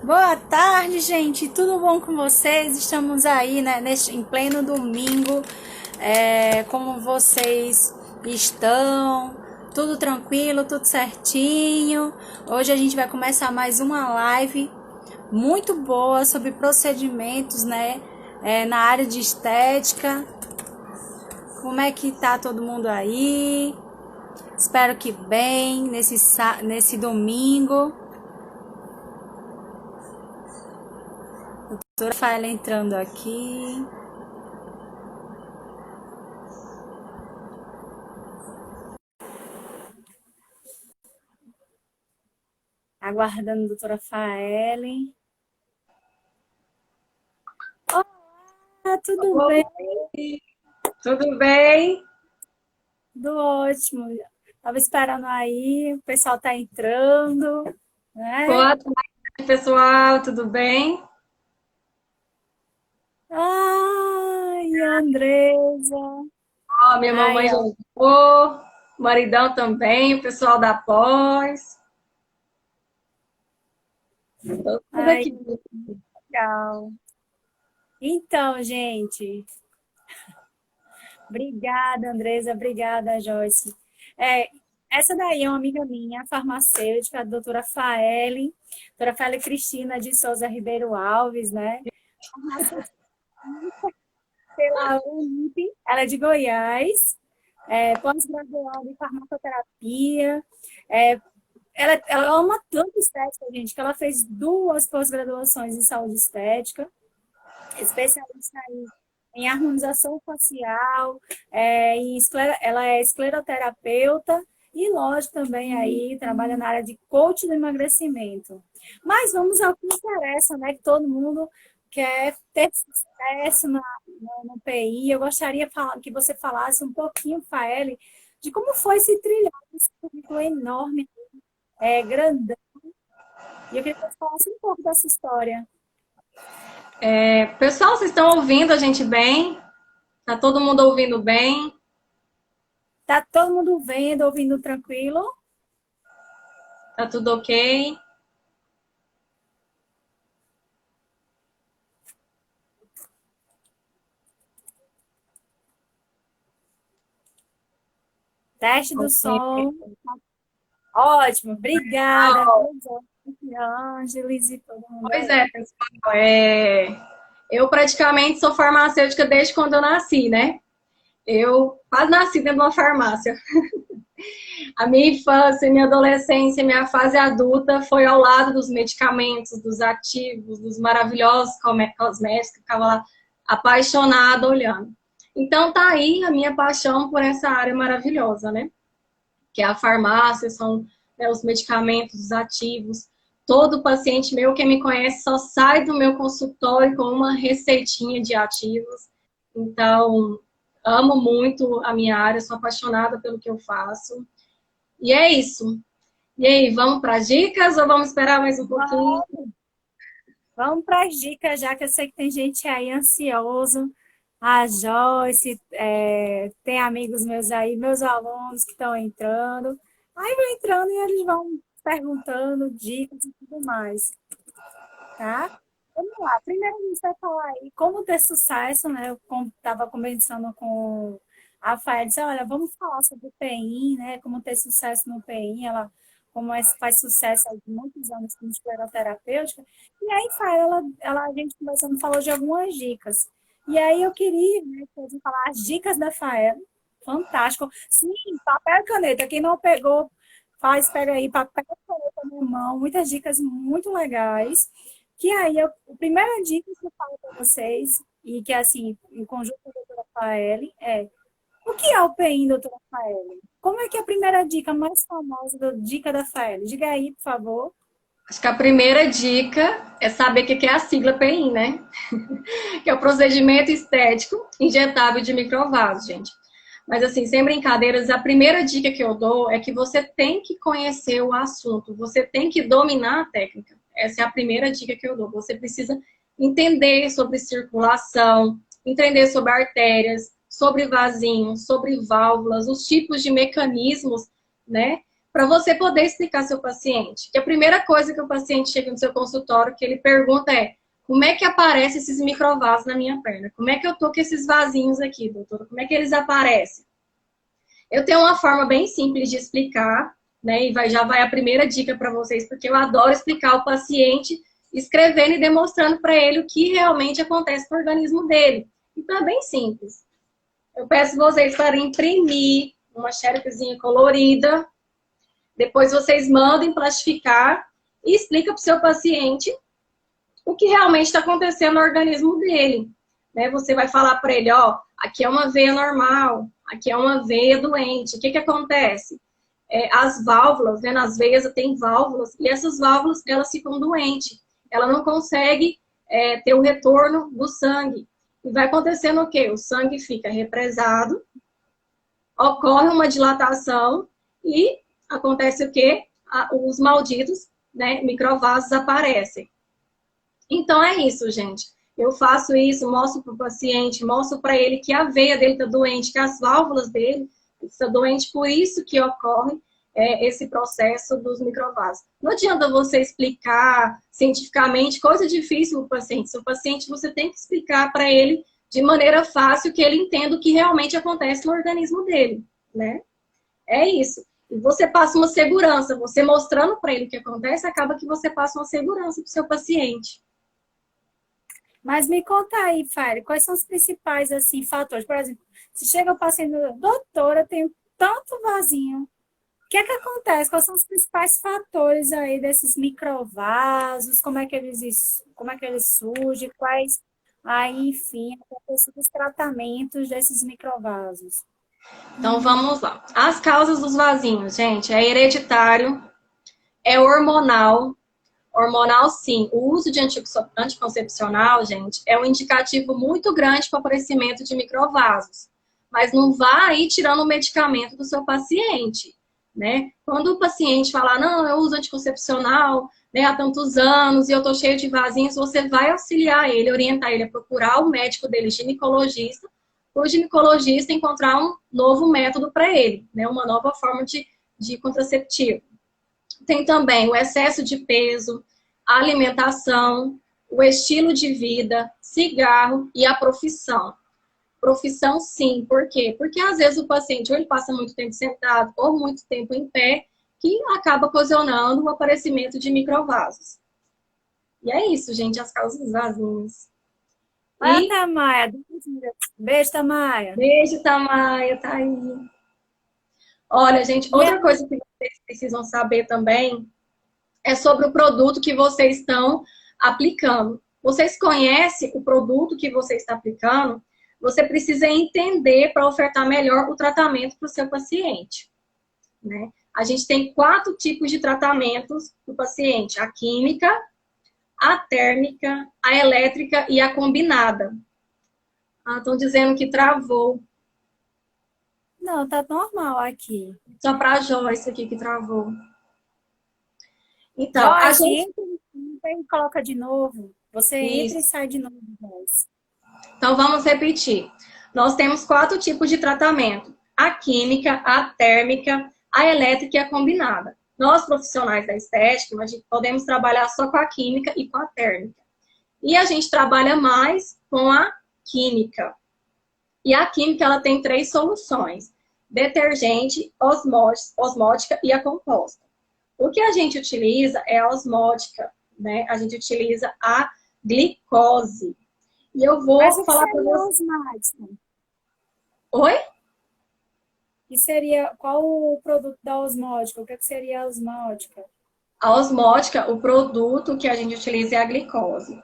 Boa tarde, gente. Tudo bom com vocês? Estamos aí, né, em pleno domingo. Como vocês estão? Tudo tranquilo, tudo certinho? Hoje a gente vai começar mais uma live muito boa sobre procedimentos, né, na área de estética. Como é que tá todo mundo aí? Espero que bem nesse domingo. Doutora Rafaela entrando aqui. Aguardando a doutora Faelen. Olá, tudo bem? Oi, tudo bem? Tudo ótimo. Tava esperando aí, o pessoal tá entrando, né? Boa tarde, pessoal, tudo bem? Ai, Andresa. Ó, minha Ai, mamãe já ó. chegou, o maridão também, o pessoal da pós. Tudo Ai, aqui. legal. Então, gente, obrigada, Andresa, obrigada, Joyce. É, essa daí é uma amiga minha, farmacêutica, a doutora Faele Cristina de Souza Ribeiro Alves, né? Farmacêutica pela Unip, ela é de Goiás, pós-graduada em farmacoterapia. É, ela ama tanto estética, gente, que ela fez duas pós-graduações em saúde estética, especialista em harmonização facial, ela é escleroterapeuta e, lógico, também aí trabalha na área de coach do emagrecimento. Mas vamos ao que interessa, né? Que todo mundo quer ter sucesso no PI. Eu gostaria que você falasse um pouquinho, Faele, de como foi esse trilhar esse currículo enorme, grandão. E eu queria que você falasse um pouco dessa história. Pessoal, vocês estão ouvindo a gente bem? Tá todo mundo ouvindo bem? Tá todo mundo vendo, ouvindo tranquilo? Tá tudo ok? Teste do Ok. som. Ótimo, obrigada. Ângeles e todo mundo Pois aí. é, pessoal. Eu praticamente sou farmacêutica desde quando eu nasci, né? Eu quase nasci dentro de uma farmácia. A minha infância, minha adolescência, minha fase adulta foi ao lado dos medicamentos, dos ativos, dos maravilhosos cosméticos, que eu ficava lá apaixonada olhando. Então tá aí a minha paixão por essa área maravilhosa, né? Que é a farmácia, são, né, os medicamentos, os ativos. Todo paciente meu que me conhece só sai do meu consultório com uma receitinha de ativos. Então, amo muito a minha área, sou apaixonada pelo que eu faço. E é isso. E aí, vamos para as dicas ou vamos esperar mais um pouquinho? Vamos para as dicas, já que eu sei que tem gente aí ansioso. A Joyce, tem amigos meus aí, meus alunos que estão entrando. Aí vão entrando e eles vão perguntando dicas e tudo mais, tá? Vamos lá. Primeiro a gente vai falar aí como ter sucesso, né? Eu estava conversando com a Rafael, disse, olha, vamos falar sobre o PI, né? Como ter sucesso no PI, ela faz sucesso há muitos anos como escleroterapêutica. E aí, Fael, a gente conversando, falou de algumas dicas. E aí eu queria, né, que a gente falar as dicas da Fael. Fantástico. Sim, papel e caneta. Quem não pegou, pega aí papel e caneta na mão. Muitas dicas muito legais. Que aí, a primeira dica que eu falo para vocês, e que assim, em conjunto com a doutora Faeli, o que é o PI, doutora Faeli? Como é que é a primeira dica mais famosa da dica da Faeli? Diga aí, por favor. Acho que a primeira dica é saber o que é a sigla PI, né? Que é o procedimento estético injetável de microvasos, gente. Mas assim, sem brincadeiras, a primeira dica que eu dou é que você tem que conhecer o assunto, você tem que dominar a técnica. Essa é a primeira dica que eu dou. Você precisa entender sobre circulação, entender sobre artérias, sobre vasinhos, sobre válvulas, os tipos de mecanismos, né, para você poder explicar ao seu paciente. Que a primeira coisa que o paciente chega no seu consultório, que ele pergunta é: como é que aparecem esses microvasos na minha perna? Como é que eu tô com esses vasinhos aqui, doutora? Como é que eles aparecem? Eu tenho uma forma bem simples de explicar, né? E já vai a primeira dica para vocês, porque eu adoro explicar ao paciente, escrevendo e demonstrando para ele o que realmente acontece no organismo dele. Então é bem simples. Eu peço vocês para imprimir uma xeroxzinha colorida. Depois vocês mandem plastificar e explica para o seu paciente o que realmente está acontecendo no organismo dele. Né? Você vai falar para ele, ó, aqui é uma veia normal, aqui é uma veia doente. O que acontece? As válvulas, né, nas veias tem válvulas, e essas válvulas, elas ficam doentes. Ela não consegue ter o retorno do sangue. E vai acontecendo o quê? O sangue fica represado, ocorre uma dilatação e acontece o quê? Os malditos, né, microvasos aparecem. Então é isso, gente. Eu faço isso, mostro para o paciente, mostro para ele que a veia dele está doente, que as válvulas dele estão doentes, por isso que ocorre esse processo dos microvasos. Não adianta você explicar cientificamente, coisa difícil para o paciente. Seu paciente, você tem que explicar para ele de maneira fácil, que ele entenda o que realmente acontece no organismo dele, né? É isso. E você passa uma segurança, você mostrando para ele o que acontece, acaba que você passa uma segurança para o seu paciente. Mas me conta aí, Fábio, quais são os principais, assim, fatores? Por exemplo, se chega o paciente, doutora, eu tenho tanto vasinho. O que é que acontece? Quais são os principais fatores aí desses microvasos? Como é que eles surgem? Quais, aí, enfim, acontecem os tratamentos desses microvasos? Então, vamos lá. As causas dos vasinhos, gente, é hereditário, é hormonal. Hormonal, sim. O uso de anticoncepcional, gente, é um indicativo muito grande para o aparecimento de microvasos. Mas não vá aí tirando o medicamento do seu paciente, né? Quando o paciente falar, não, eu uso anticoncepcional, né, há tantos anos e eu tô cheio de vasinhos, você vai auxiliar ele, orientar ele a procurar o médico dele, ginecologista, o ginecologista encontrar um novo método para ele, né? Uma nova forma de contraceptivo. Tem também o excesso de peso, a alimentação, o estilo de vida, cigarro e a profissão. Profissão, sim. Por quê? Porque às vezes o paciente ou ele passa muito tempo sentado ou muito tempo em pé, que acaba ocasionando o aparecimento de microvasos. E é isso, gente, as causas dos vasinhos. Olha, Tamaia. Beijo, Tamaia. Beijo, Tamaia, tá aí. Olha, gente, outra coisa que vocês precisam saber também é sobre o produto que vocês estão aplicando. Vocês conhecem o produto que você está aplicando? Você precisa entender para ofertar melhor o tratamento para o seu paciente, né? A gente tem 4 tipos de tratamentos para o paciente: a química, a térmica, a elétrica e a combinada. Estão dizendo que travou. Não, tá normal aqui. Só para a Joyce aqui que travou. Então, Joyce, a gente... entra e coloca de novo. Você entra e Isso. sai de novo, Joyce. Então, vamos repetir. Nós temos 4 tipos de tratamento: a química, a térmica, a elétrica e a combinada. Nós, profissionais da estética, nós podemos trabalhar só com a química e com a térmica. E a gente trabalha mais com a química. E a química, ela tem 3 soluções: detergente, osmótica e a composta. O que a gente utiliza é a osmótica, né? A gente utiliza a glicose. E eu vou falar para você. Oi? E seria, qual o produto da osmótica? O que seria a osmótica? A osmótica, o produto que a gente utiliza é a glicose.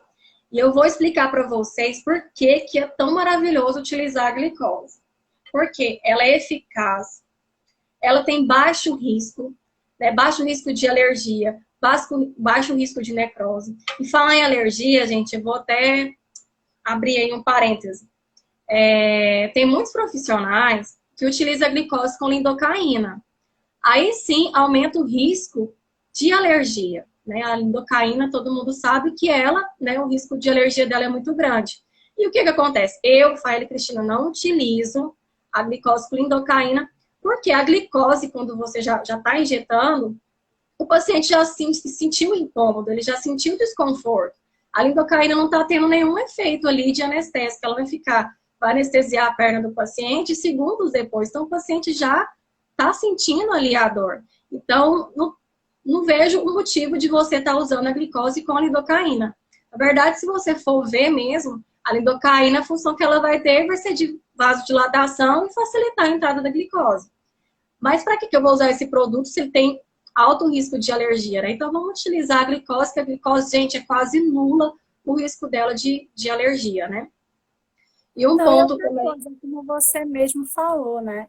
E eu vou explicar para vocês por que é tão maravilhoso utilizar a glicose. Porque ela é eficaz, ela tem baixo risco, né? Baixo risco de alergia, baixo risco de necrose. E falar em alergia, gente, eu vou até abrir aí um parêntese. Tem muitos profissionais que utilizam a glicose com lidocaína. Aí sim aumenta o risco de alergia, né? A lidocaína, todo mundo sabe que ela, né, o risco de alergia dela é muito grande. E o que acontece? Eu, Faela e Cristina, não utilizo a glicose com lidocaína Porque a glicose, quando você já está injetando, o paciente já sentiu incômodo, ele já sentiu desconforto. A lidocaína não está tendo nenhum efeito ali de anestésico, ela vai anestesiar a perna do paciente segundos depois. Então, o paciente já está sentindo ali a dor. Então, não vejo o motivo de você estar usando a glicose com a lidocaína. Na verdade, se você for ver mesmo, a lidocaína, a função que ela vai ter vai ser de vasodilatação e facilitar a entrada da glicose. Mas para que eu vou usar esse produto se ele tem alto risco de alergia, né? Então, vamos utilizar a glicose, que a glicose, gente, é quase nula o risco dela de alergia, né? E um Não, e ponto outra também... coisa, como você mesmo falou, né?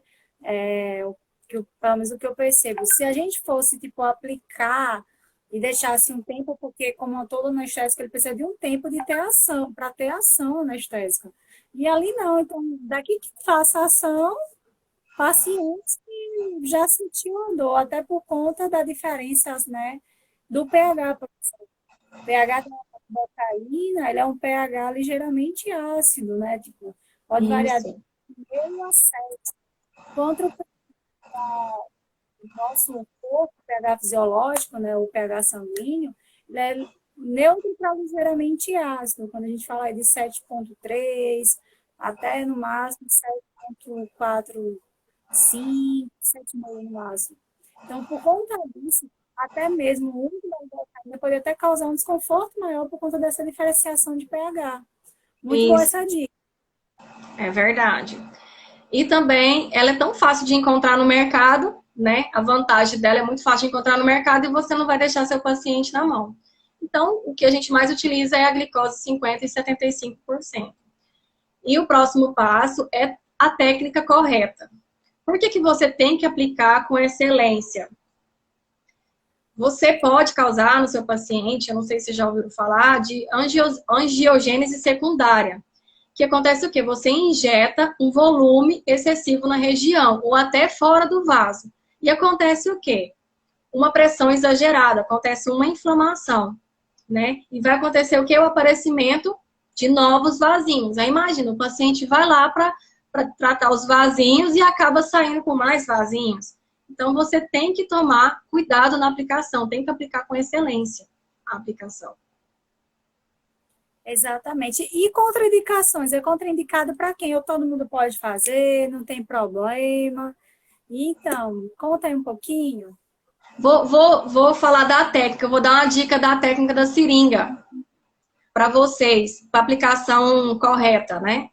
Pelo menos o que eu percebo, se a gente fosse, tipo, aplicar e deixasse um tempo, porque como todo anestésico, ele precisa de um tempo de ter ação, para ter ação anestésica. E ali não, então, daqui que faça ação, pacientes que já sentiu a dor, até por conta da diferença, né, do pH. Por exemplo. O pH da bocaína, ele é um pH ligeiramente ácido, né? Tipo, pode variar de Isso, meio a 7. Contra o nosso corpo, o pH fisiológico, né, o pH sanguíneo, ele é neutro para ligeiramente ácido. Quando a gente fala aí de 7,3 até no máximo 7,45, 7,5 no máximo. Então, por conta disso, até mesmo o uso da ibogaine pode até causar um desconforto maior por conta dessa diferenciação de pH. Muito boa isso, essa dica. é verdade. E também, ela é tão fácil de encontrar no mercado, né? A vantagem dela é muito fácil de encontrar no mercado e você não vai deixar seu paciente na mão. Então, o que a gente mais utiliza é a glicose 50% e 75%. E o próximo passo é a técnica correta. Por que você tem que aplicar com excelência? Você pode causar no seu paciente, eu não sei se já ouviram falar, de angiogênese secundária. Que acontece o quê? Você injeta um volume excessivo na região, ou até fora do vaso. E acontece o quê? Uma pressão exagerada, acontece uma inflamação, né? E vai acontecer o quê? O aparecimento de novos vasinhos. Aí imagina, o paciente vai lá para tratar os vasinhos e acaba saindo com mais vasinhos. Então, você tem que tomar cuidado na aplicação, tem que aplicar com excelência a aplicação. Exatamente. E contraindicações? É contraindicado para quem? Ou todo mundo pode fazer, não tem problema. Então, conta aí um pouquinho. Vou falar da técnica, eu vou dar uma dica da técnica da seringa para vocês, para aplicação correta, né?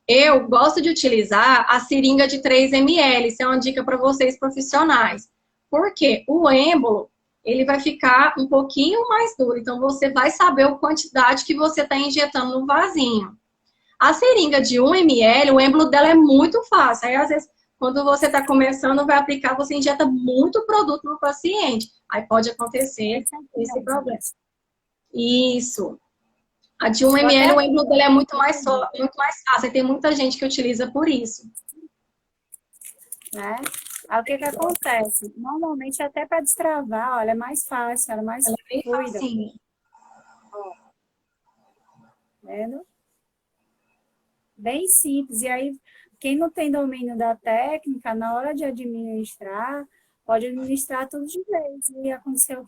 Eu gosto de utilizar a seringa de 3 ml, isso é uma dica para vocês profissionais. Porque o êmbolo, ele vai ficar um pouquinho mais duro, então você vai saber a quantidade que você está injetando no vasinho. A seringa de 1 ml, o êmbolo dela é muito fácil, aí às vezes quando você está começando, vai aplicar, você injeta muito produto no paciente. Aí pode acontecer esse problema. Isso. A de 1 Vou ml, até... o êmbolo dela é muito mais fácil. E tem muita gente que utiliza por isso. Né? Aí o que acontece? Normalmente, até para destravar, olha, é mais fácil, ela é mais Ela é bem fluida. facinho. Vendo? Bem simples. E aí, quem não tem domínio da técnica, na hora de administrar, pode administrar tudo de vez. E aconteceu o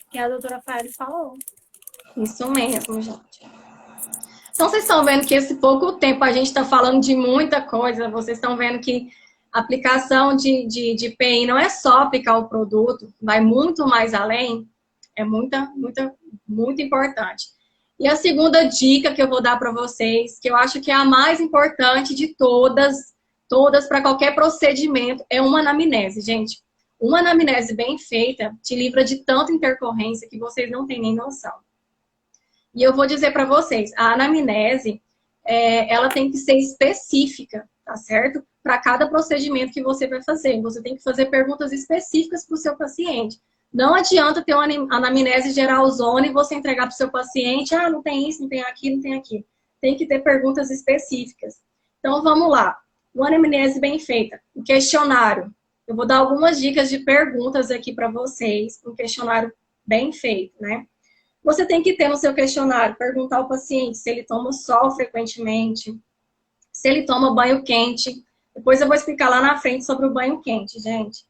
que a doutora Faeli falou. Isso mesmo, gente. Então, vocês estão vendo que esse pouco tempo a gente está falando de muita coisa. Vocês estão vendo que a aplicação de PI não é só aplicar o produto, vai muito mais além. É muito importante. E a segunda dica que eu vou dar para vocês, que eu acho que é a mais importante de todas para qualquer procedimento, é uma anamnese, gente. Uma anamnese bem feita te livra de tanta intercorrência que vocês não têm nem noção. E eu vou dizer para vocês, a anamnese, ela tem que ser específica, tá certo? Para cada procedimento que você vai fazer. Você tem que fazer perguntas específicas para o seu paciente. Não adianta ter uma anamnese geralzona e você entregar para o seu paciente, não tem isso, não tem aquilo, não tem aquilo. Tem que ter perguntas específicas. Então, vamos lá. Uma anamnese bem feita. O questionário. Eu vou dar algumas dicas de perguntas aqui para vocês. Um questionário bem feito, né? Você tem que ter no seu questionário, perguntar ao paciente se ele toma sol frequentemente, se ele toma banho quente Depois eu vou explicar lá na frente sobre o banho quente, gente.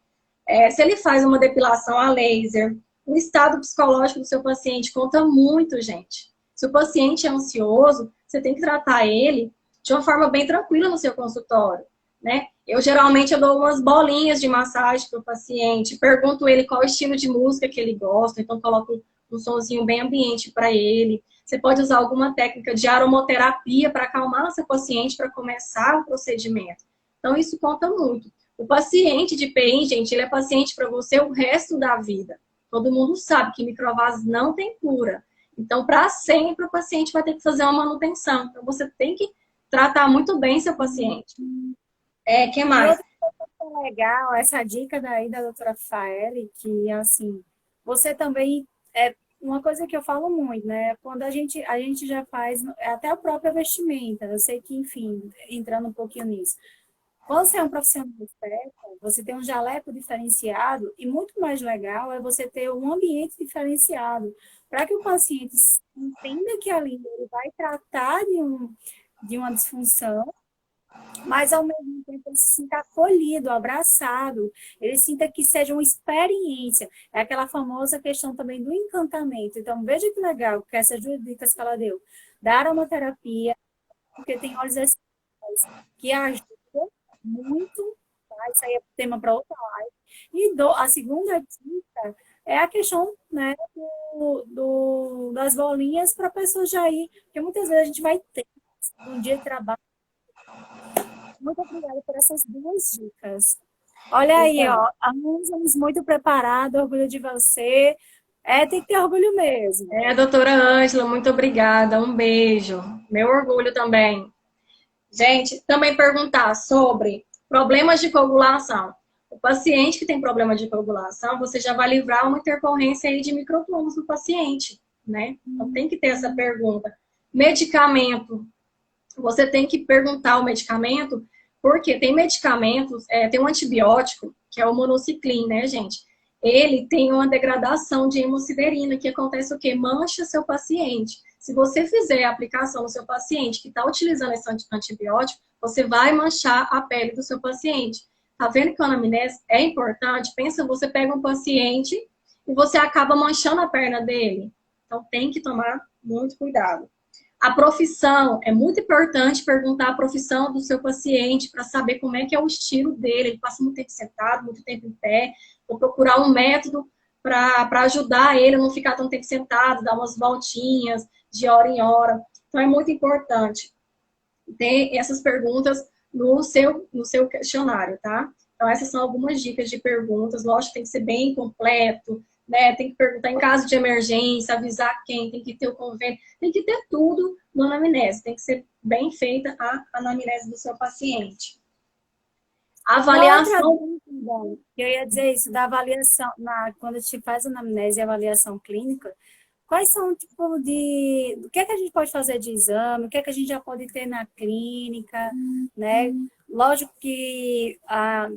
Se ele faz uma depilação a laser, o estado psicológico do seu paciente conta muito, gente. Se o paciente é ansioso, você tem que tratar ele de uma forma bem tranquila no seu consultório, né? Eu dou umas bolinhas de massagem para o paciente, pergunto ele qual estilo de música que ele gosta, então coloco um sonzinho bem ambiente para ele. Você pode usar alguma técnica de aromoterapia para acalmar o seu paciente para começar o procedimento. Então, isso conta muito. O paciente de PI, gente, ele é paciente para você o resto da vida. Todo mundo sabe que microvasas não tem cura. Então, para sempre, o paciente vai ter que fazer uma manutenção. Então, você tem que tratar muito bem seu paciente. Que E mais? outra coisa legal, essa dica daí da doutora Faele, que assim, você também, uma coisa que eu falo muito, né? Quando a gente já faz até a própria vestimenta, eu sei que, enfim, entrando um pouquinho nisso. Quando você é um profissional de estética, você tem um jaleco diferenciado e muito mais legal é você ter um ambiente diferenciado, para que o paciente entenda que ali ele vai tratar de uma disfunção, mas ao mesmo tempo ele se sinta acolhido, abraçado, ele sinta que seja uma experiência. É aquela famosa questão também do encantamento. Então, veja que legal que essas duas dicas que ela deu. Da aromaterapia, porque tem óleos essenciais que ajudam muito, tá? Isso aí é tema para outra live. E a segunda dica é a questão, né, das bolinhas para a pessoa já ir, porque muitas vezes a gente vai ter um dia de trabalho. Muito obrigada por essas duas dicas. Olha aí, Então, ó, estamos muito preparados, orgulho de você. Tem que ter orgulho mesmo. doutora Ângela, muito obrigada. Um beijo. Meu orgulho também. Gente, também perguntar sobre problemas de coagulação. O paciente que tem problema de coagulação, você já vai livrar uma intercorrência aí de microtumos no paciente, né? Então tem que ter essa pergunta. Medicamento. Você tem que perguntar o medicamento, porque tem medicamentos, tem um antibiótico, que é o monociclin, né, gente? Ele tem uma degradação de hemosiderina, que acontece o quê? Mancha seu paciente. Se você fizer a aplicação no seu paciente que está utilizando esse antibiótico, você vai manchar a pele do seu paciente. Tá vendo que a anamnese é importante? Pensa, você pega um paciente e você acaba manchando a perna dele. Então tem que tomar muito cuidado. A profissão, é muito importante perguntar a profissão do seu paciente para saber como é que é o estilo dele. Ele passa muito tempo sentado, muito tempo em pé. Vou procurar um método para ajudar ele a não ficar tão tempo sentado, dar umas voltinhas de hora em hora. Então, é muito importante ter essas perguntas no seu questionário, tá? Então, essas são algumas dicas de perguntas. Lógico que tem que ser bem completo, né? Tem que perguntar em caso de emergência, avisar quem, tem que ter o convênio, tem que ter tudo no anamnese. Tem que ser bem feita a anamnese do seu paciente. Uma outra Avaliação. dúvida, que eu ia dizer isso, da avaliação, quando a gente faz anamnese e avaliação clínica, quais são, tipo, o que é que a gente pode fazer de exame, o que é que a gente já pode ter na clínica, né? Lógico que,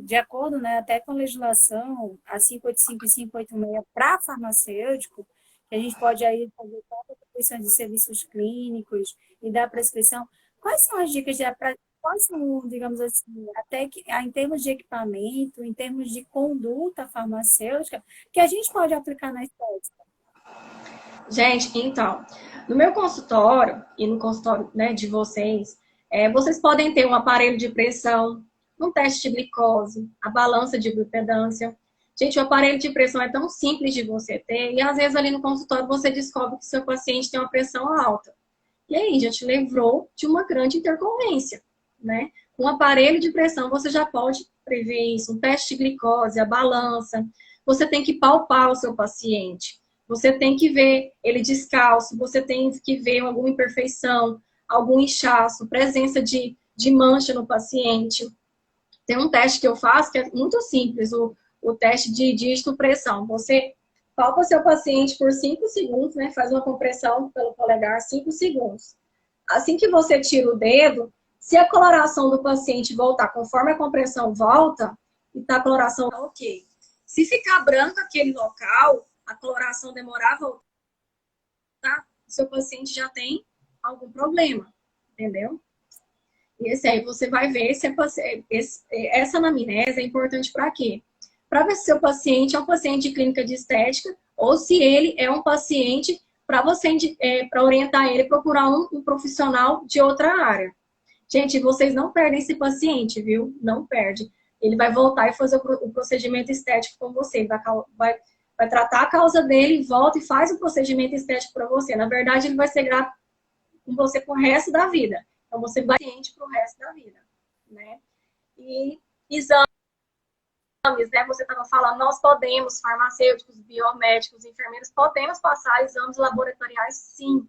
de acordo, né, até com a legislação, a 585 e 586 para farmacêutico, que a gente pode aí fazer toda a prescrição de serviços clínicos e dar prescrição, quais são as dicas quais são, digamos assim, até que, em termos de equipamento, em termos de conduta farmacêutica, que a gente pode aplicar na estética? Gente, então, no meu consultório e no consultório, né, de vocês, vocês podem ter um aparelho de pressão, um teste de glicose, a balança de bioimpedância. Gente, o aparelho de pressão é tão simples de você ter e às vezes ali no consultório você descobre que seu paciente tem uma pressão alta. E aí já te livrou de uma grande intercorrência, né? Com um aparelho de pressão você já pode prever isso, um teste de glicose, a balança. Você tem que palpar o seu paciente. Você tem que ver ele descalço, você tem que ver alguma imperfeição, algum inchaço, presença de mancha no paciente. Tem um teste que eu faço que é muito simples, o teste de dígito-pressão. Você palpa seu paciente por 5 segundos, né? Faz uma compressão pelo polegar, 5 segundos. Assim que você tira o dedo, se a coloração do paciente voltar conforme a compressão volta, e tá a coloração ok. Se ficar branco aquele local, a coloração demorar a voltar, o seu paciente já tem algum problema, entendeu? Esse aí você vai ver se essa anamnese é importante para quê? Para ver se seu paciente é um paciente de clínica de estética ou se ele é um paciente para você para orientar ele procurar um profissional de outra área. Gente, vocês não perdem esse paciente, viu? Não perde. Ele vai voltar e fazer o procedimento estético com você. Vai tratar a causa dele, volta e faz o procedimento estético para você. Na verdade, ele vai ser grato com você pro resto da vida. Então, você vai ser paciente pro resto da vida, né? E exames, né? Você estava falando, nós podemos, farmacêuticos, biomédicos, enfermeiros, podemos passar exames laboratoriais, sim.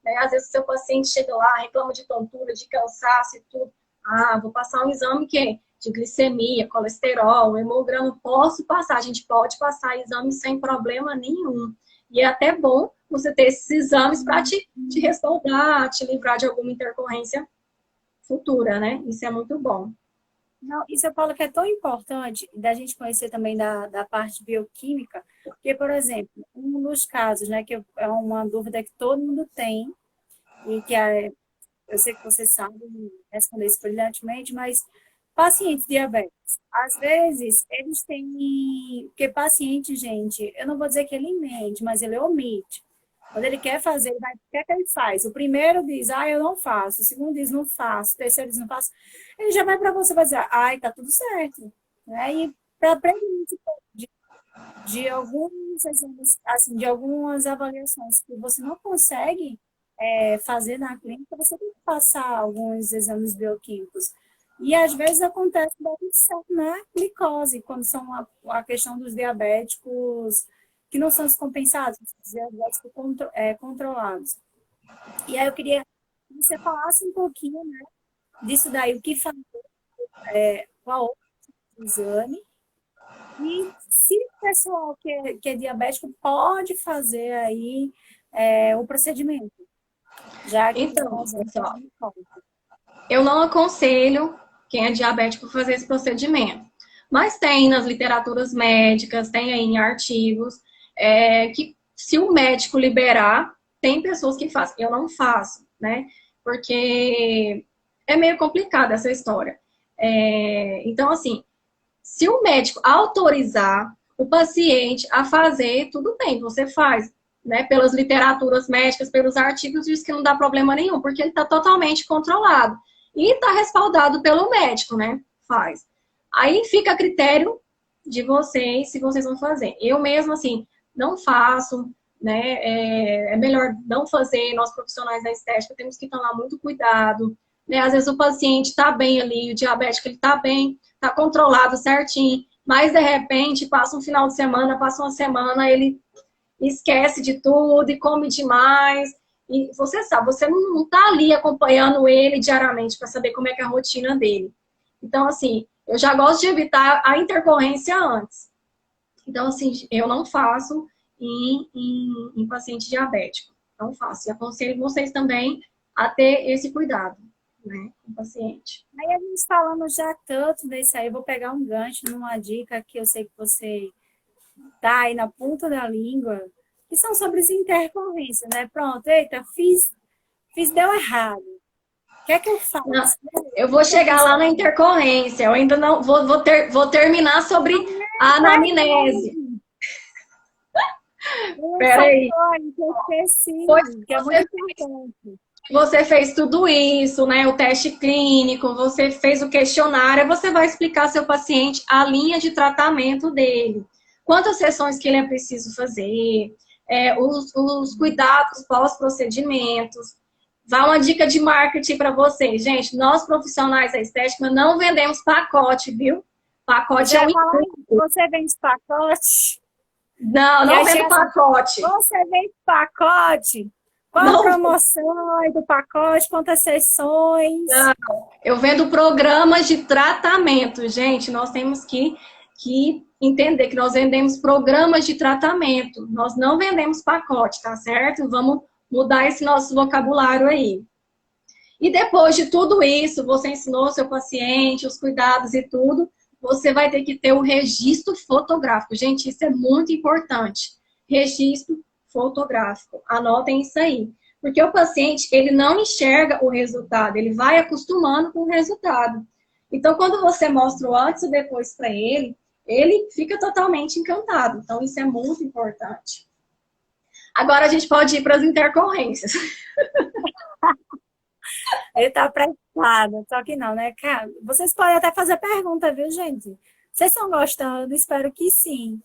Né? Às vezes, o seu paciente chega lá, reclama de tontura, de cansaço e tudo. Ah, vou passar um exame que de glicemia, colesterol, hemograma, posso passar. A gente pode passar exames sem problema nenhum. E é até bom você ter esses exames para te respaldar, te livrar de alguma intercorrência futura, né? Isso é muito bom. Não, isso eu falo que é tão importante da gente conhecer também da parte bioquímica, porque, por exemplo, um dos casos, né, que é uma dúvida que todo mundo tem, e que eu sei que você sabe responder isso brilhantemente, mas pacientes diabéticos, às vezes, eles têm. Porque paciente, gente, eu não vou dizer que ele mente, mas ele omite. Quando ele quer fazer, o que é que ele faz? O primeiro diz, eu não faço. O segundo diz, não faço. O terceiro diz, não faço. Ele já vai para você e vai dizer, tá tudo certo. Né? E para prevenir de alguns exames, assim, de algumas avaliações que você não consegue fazer na clínica, você tem que passar alguns exames bioquímicos. E às vezes acontece na glicose, quando são a questão dos diabéticos que não são descompensados, os diabéticos controlados. E aí eu queria que você falasse um pouquinho, né, disso daí, o que fazer, qual outro exame, e se o pessoal que é diabético pode fazer aí o procedimento. Já que Então, pessoal, eu não aconselho quem é diabético fazer esse procedimento. Mas tem nas literaturas médicas, tem aí em artigos, que se o médico liberar, tem pessoas que fazem. Eu não faço, né? Porque é meio complicada essa história. Então, assim, se o médico autorizar o paciente a fazer, tudo bem, você faz. Né, pelas literaturas médicas, pelos artigos, diz que não dá problema nenhum, porque ele está totalmente controlado. E está respaldado pelo médico, né? Faz. Aí fica a critério de vocês, se vocês vão fazer. Eu mesmo, assim, não faço, né? É melhor não fazer. Nós, profissionais da estética, temos que tomar muito cuidado. Né? Às vezes o paciente está bem ali, o diabético, ele está bem, está controlado certinho, mas, de repente, passa um final de semana, passa uma semana, ele esquece de tudo e come demais. E você sabe, você não está ali acompanhando ele diariamente para saber como é que é a rotina dele. Então, assim, eu já gosto de evitar a intercorrência antes. Então, assim, eu não faço em paciente diabético. Não faço. E aconselho vocês também a ter esse cuidado, né, com o paciente. Aí a gente falando já tanto desse aí, eu vou pegar um gancho numa dica que eu sei que você tá aí na ponta da língua, que são sobre as intercorrências, né? Pronto, eita, fiz, deu errado. O que é que eu faço? Não, eu vou chegar lá na intercorrência. Eu ainda não vou terminar sobre a anamnese. Peraí. Você fez tudo isso, né? O teste clínico, você fez o questionário, você vai explicar ao seu paciente a linha de tratamento dele. Quantas sessões que ele é preciso fazer, os cuidados pós-procedimentos. Vai uma dica de marketing para vocês. Gente, nós profissionais da estética não vendemos pacote, viu? Pacote é um inculto. Você vende pacote? Não vendo pacote. Você vende pacote? Qual a promoção aí do pacote? Quantas sessões? Não, eu vendo programas de tratamento. Gente, nós temos que entender que nós vendemos programas de tratamento. Nós não vendemos pacote, tá certo? Vamos mudar esse nosso vocabulário aí. E depois de tudo isso, você ensinou seu paciente, os cuidados e tudo, você vai ter que ter o registro fotográfico. Gente, isso é muito importante. Registro fotográfico. Anotem isso aí. Porque o paciente, ele não enxerga o resultado, ele vai acostumando com o resultado. Então, quando você mostra o antes e depois para ele, ele fica totalmente encantado. Então, isso é muito importante. Agora, a gente pode ir para as intercorrências. Ele tá preparado, só que não, né, cara? Vocês podem até fazer pergunta, viu, gente? Vocês estão gostando? Espero que sim.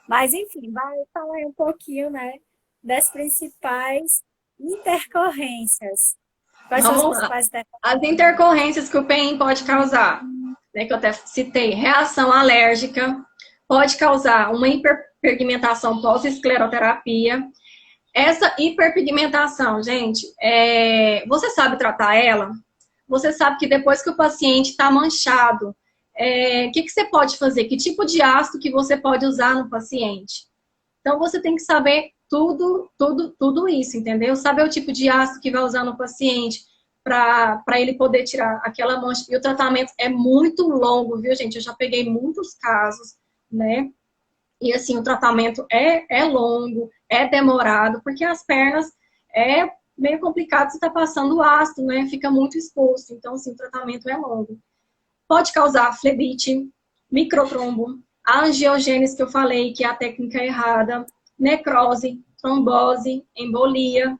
Mas, enfim, vai falar aí um pouquinho, né, das principais intercorrências. Quais são as Vamos lá. principais intercorrências? As intercorrências que o PEN pode causar, né, que eu até citei, reação alérgica, pode causar uma hiperpigmentação pós-escleroterapia. Essa hiperpigmentação, gente, você sabe tratar ela? Você sabe que depois que o paciente está manchado, o que você pode fazer? Que tipo de ácido que você pode usar no paciente? Então, você tem que saber tudo isso, entendeu? Saber o tipo de ácido que vai usar no paciente para ele poder tirar aquela mancha. E o tratamento é muito longo, viu, gente? Eu já peguei muitos casos, né? E assim, o tratamento é longo, é demorado, porque as pernas é meio complicado você estar passando ácido, né? Fica muito exposto. Então, assim, o tratamento é longo. Pode causar flebite, microtrombo, a angiogênese que eu falei, que é a técnica errada, necrose, trombose, embolia.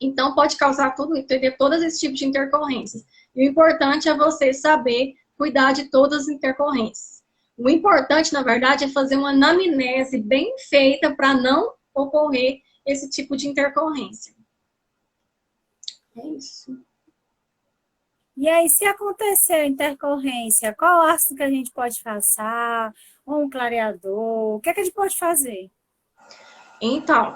Então, pode causar tudo isso, ter todos esses tipos de intercorrências. E o importante é você saber cuidar de todas as intercorrências. O importante, na verdade, é fazer uma anamnese bem feita para não ocorrer esse tipo de intercorrência. É isso. E aí, se acontecer intercorrência, qual ácido que a gente pode passar? Ou um clareador? O que é que a gente pode fazer? Então,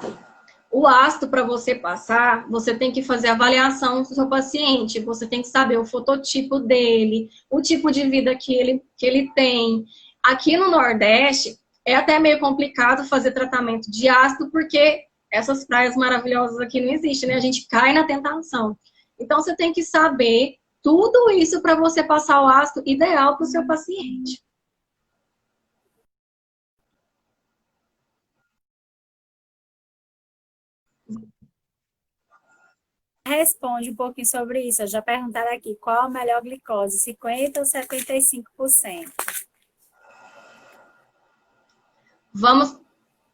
o ácido para você passar, você tem que fazer avaliação do seu paciente, você tem que saber o fototipo dele, o tipo de vida que ele tem. Aqui no Nordeste, é até meio complicado fazer tratamento de ácido, porque essas praias maravilhosas aqui não existem, né? A gente cai na tentação. Então, você tem que saber tudo isso para você passar o ácido ideal para o seu paciente. Responde um pouquinho sobre isso. Já perguntaram aqui, qual a melhor glicose, 50% ou 75%? Vamos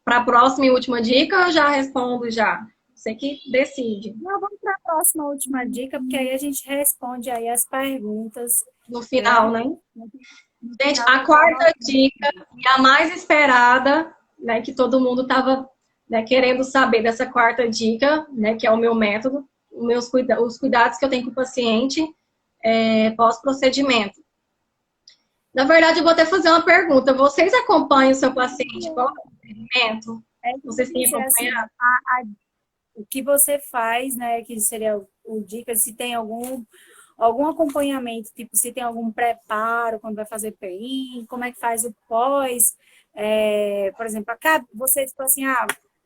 para a próxima e última dica ou eu já respondo já? Você que decide. Não, vamos para a próxima última dica, porque aí a gente responde aí as perguntas, No né? final, né? No Gente, final a do quarta programa. dica e a mais esperada, né, que todo mundo estava, né, querendo saber dessa quarta dica, né, que é o meu método, os cuidados que eu tenho com o paciente pós-procedimento. Na verdade, eu vou até fazer uma pergunta. Vocês acompanham o seu paciente pós-procedimento? É Vocês têm dizer assim, acompanhado? o que você faz, né, que seria o dica, se tem algum acompanhamento, tipo, se tem algum preparo quando vai fazer PI, como é que faz o pós, por exemplo, você, tipo assim,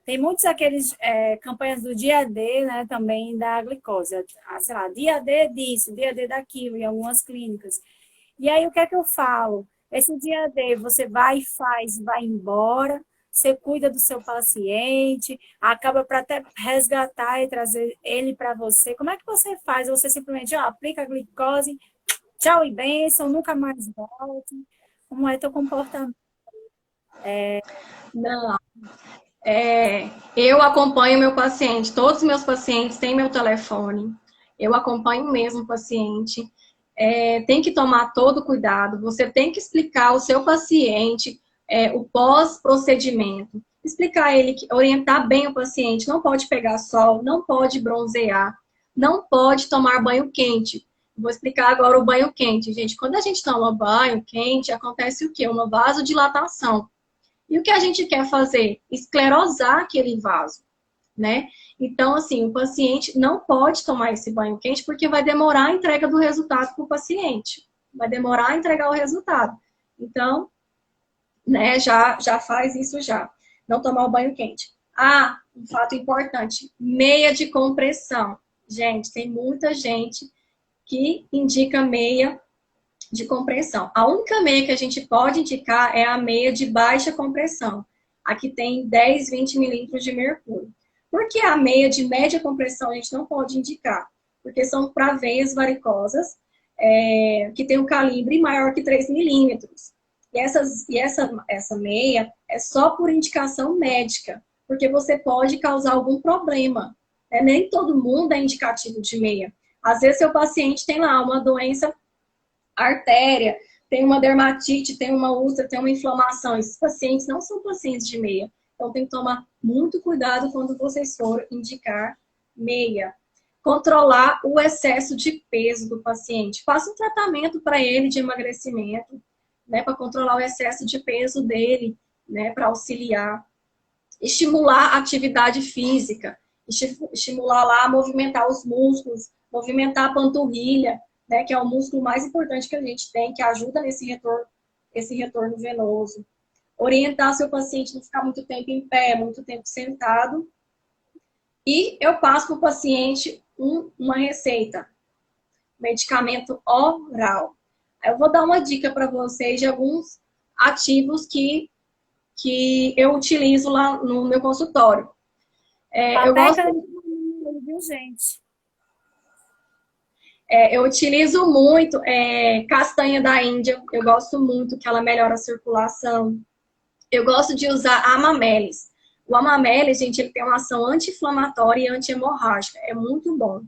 tem muitos aqueles campanhas do dia D, né, também da glicose, sei lá, dia D disso, dia D daquilo, em algumas clínicas. E aí, o que é que eu falo? Esse dia D, você vai e faz, vai embora, você cuida do seu paciente, acaba para até resgatar e trazer ele para você. Como é que você faz? Você simplesmente aplica a glicose, tchau e bênção, nunca mais volte. Como é teu comportamento? Não. Eu acompanho meu paciente. Todos os meus pacientes têm meu telefone. Eu acompanho mesmo o paciente. Tem que tomar todo cuidado. Você tem que explicar ao seu paciente o pós-procedimento. Explicar ele, orientar bem o paciente. Não pode pegar sol, não pode bronzear, não pode tomar banho quente. Vou explicar agora o banho quente, gente. Quando a gente toma banho quente, acontece o quê? Uma vasodilatação. E o que a gente quer fazer? Esclerosar aquele vaso, né? Então, assim, o paciente não pode tomar esse banho quente porque vai demorar a entrega do resultado para o paciente. Vai demorar a entregar o resultado. Então, né, já faz isso já. Não tomar o banho quente. Um fato importante, meia de compressão. Gente, tem muita gente que indica meia de compressão. A única meia que a gente pode indicar é a meia de baixa compressão. Aqui tem 10, 20 milímetros de mercúrio. Por que a meia de média compressão a gente não pode indicar? Porque são para veias varicosas, que tem um calibre maior que 3 milímetros. E essa meia é só por indicação médica, porque você pode causar algum problema. Nem todo mundo é indicativo de meia. Às vezes, seu paciente tem lá uma doença artéria, tem uma dermatite, tem uma úlcera, tem uma inflamação. Esses pacientes não são pacientes de meia. Então, tem que tomar muito cuidado quando vocês forem indicar meia. Controlar o excesso de peso do paciente. Faça um tratamento para ele de emagrecimento, né, para controlar o excesso de peso dele, né, para auxiliar. Estimular a atividade física. Estimular lá a movimentar os músculos, movimentar a panturrilha, né, que é o músculo mais importante que a gente tem, que ajuda nesse retorno venoso. Orientar seu paciente a não ficar muito tempo em pé, muito tempo sentado. E eu passo para o paciente uma receita, medicamento oral. Eu vou dar uma dica para vocês de alguns ativos que eu utilizo lá no meu consultório. Eu gosto... viu, gente? Eu utilizo muito castanha da Índia. Eu gosto muito que ela melhora a circulação. Eu gosto de usar amamelis. O amamelis, gente, ele tem uma ação anti-inflamatória e anti-hemorrágica. É muito bom.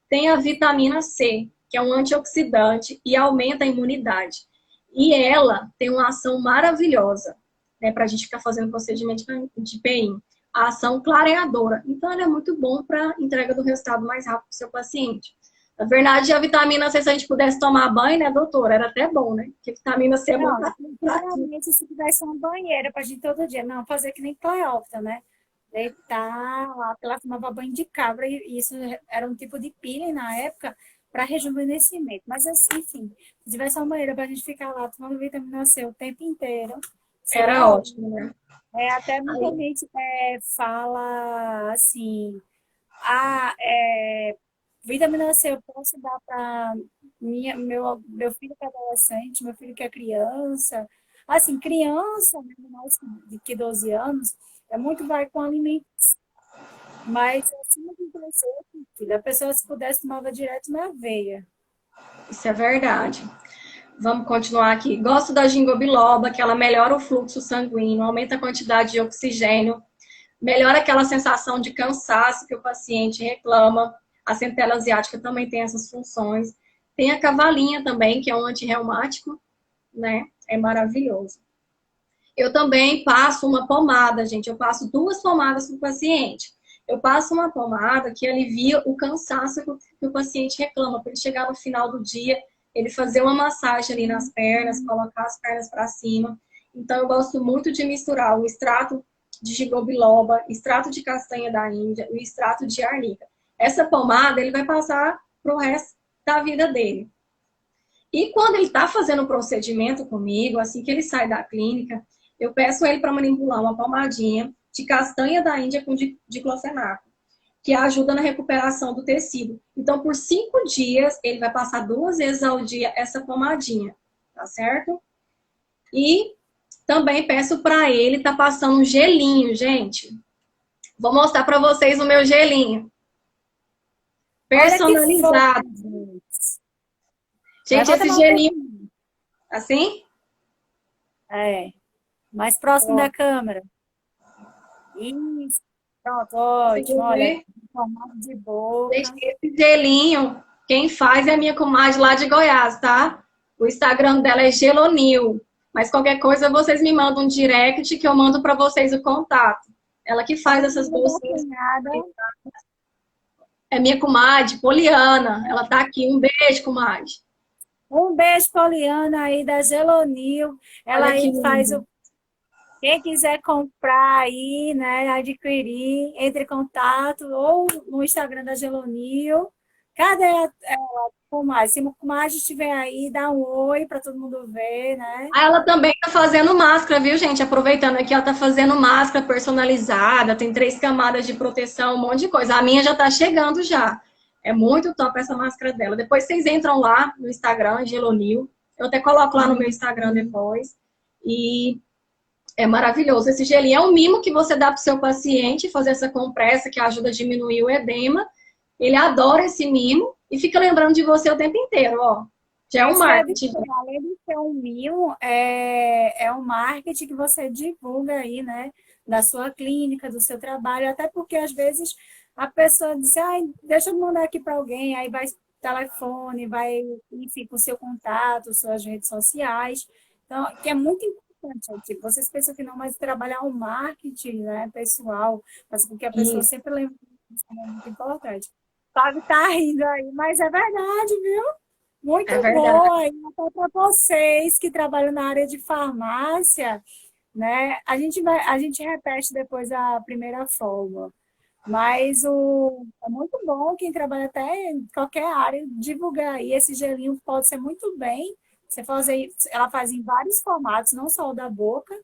Tem a vitamina C, que é um antioxidante e aumenta a imunidade. E ela tem uma ação maravilhosa, né, para a gente ficar fazendo procedimento de PI. A ação clareadora. Então, ela é muito bom para entrega do resultado mais rápido para o seu paciente. Na verdade, a vitamina C, se a gente pudesse tomar banho, né, doutora? Era até bom, né? Porque vitamina C é bom pra... Claramente, se tivesse uma banheira pra gente todo dia, não fazer que nem Cleópatra, né? Deitar lá, ela tomava banho de cabra, e isso era um tipo de peeling na época para rejuvenescimento. Mas assim, enfim, se tivesse uma banheira pra gente ficar lá tomando vitamina C o tempo inteiro, Era ótimo, né? Até muita gente fala assim, vitamina C eu posso dar para meu filho que é adolescente, meu filho que é criança. Assim, criança, né, mais de que 12 anos, é muito vai com alimentos. Mas acima de 18, filho, a pessoa, se pudesse, tomava direto na veia. Isso é verdade. Vamos continuar aqui. Gosto da ginkgo biloba, que ela melhora o fluxo sanguíneo, aumenta a quantidade de oxigênio, melhora aquela sensação de cansaço que o paciente reclama. A centela asiática também tem essas funções. Tem a cavalinha também, que é um antirreumático, né? É maravilhoso. Eu também passo uma pomada, gente. Eu passo 2 pomadas para o paciente. Eu passo uma pomada que alivia o cansaço que o paciente reclama, para ele chegar no final do dia, ele fazer uma massagem ali nas pernas, colocar as pernas para cima. Então, eu gosto muito de misturar o extrato de ginkgo biloba, extrato de castanha da Índia e o extrato de arnica. Essa pomada ele vai passar pro resto da vida dele. E quando ele está fazendo o procedimento comigo, assim que ele sai da clínica, eu peço ele para manipular uma pomadinha de castanha da Índia com diclofenaco, que ajuda na recuperação do tecido. Então, por 5 dias, ele vai passar 2 vezes ao dia essa pomadinha, tá certo? E também peço para ele estar passando um gelinho, gente. Vou mostrar para vocês o meu gelinho. Personalizado. Gente, esse gelinho... Assim? Mais próximo da câmera. Isso. Pronto, ótimo. Olha, formato de boca. Gente, esse gelinho, quem faz é a minha comadre lá de Goiás, tá? O Instagram dela é Gelonil. Mas qualquer coisa, vocês me mandam um direct que eu mando para vocês o contato. Ela que faz essas bolsinhas. É minha comadre, Poliana. Ela tá aqui. Um beijo, comadre. Um beijo, Poliana, aí da Gelonil. Ela aí faz o... Quem quiser comprar aí, né, adquirir, entre em contato ou no Instagram da Gelonil. Cadê a comadre? Se a comadre estiver aí, dá um oi para todo mundo ver, né? Ela também tá fazendo máscara, viu, gente? Aproveitando aqui, ela tá fazendo máscara personalizada, tem 3 camadas de proteção, um monte de coisa. A minha já tá chegando já. É muito top essa máscara dela. Depois vocês entram lá no Instagram, Gelonil. Eu até coloco lá no meu Instagram depois. E É maravilhoso. Esse gelinho é um mimo que você dá para o seu paciente, fazer essa compressa que ajuda a diminuir o edema. Ele adora esse mimo e fica lembrando de você o tempo inteiro, ó. Já é É um isso que eu ia dizer, marketing. além de ser um mil, é um marketing que você divulga aí, né? Da sua clínica, do seu trabalho, até porque às vezes a pessoa diz, ai, deixa eu mandar aqui para alguém, aí vai telefone, vai, enfim, com o seu contato, suas redes sociais. Então, que é muito importante. Tipo, vocês pensam que não, mas trabalhar o marketing, né, pessoal, faz com que a pessoa Isso, sempre lembre disso, é muito importante. Fábio tá rindo aí, mas é verdade, viu? é Muito verdade. boa, e até para vocês que trabalham na área de farmácia, né? A gente repete depois a primeira fórmula, mas é muito bom quem trabalha até em qualquer área divulgar aí esse gelinho pode ser muito bem. Ela faz em vários formatos, não só o da boca,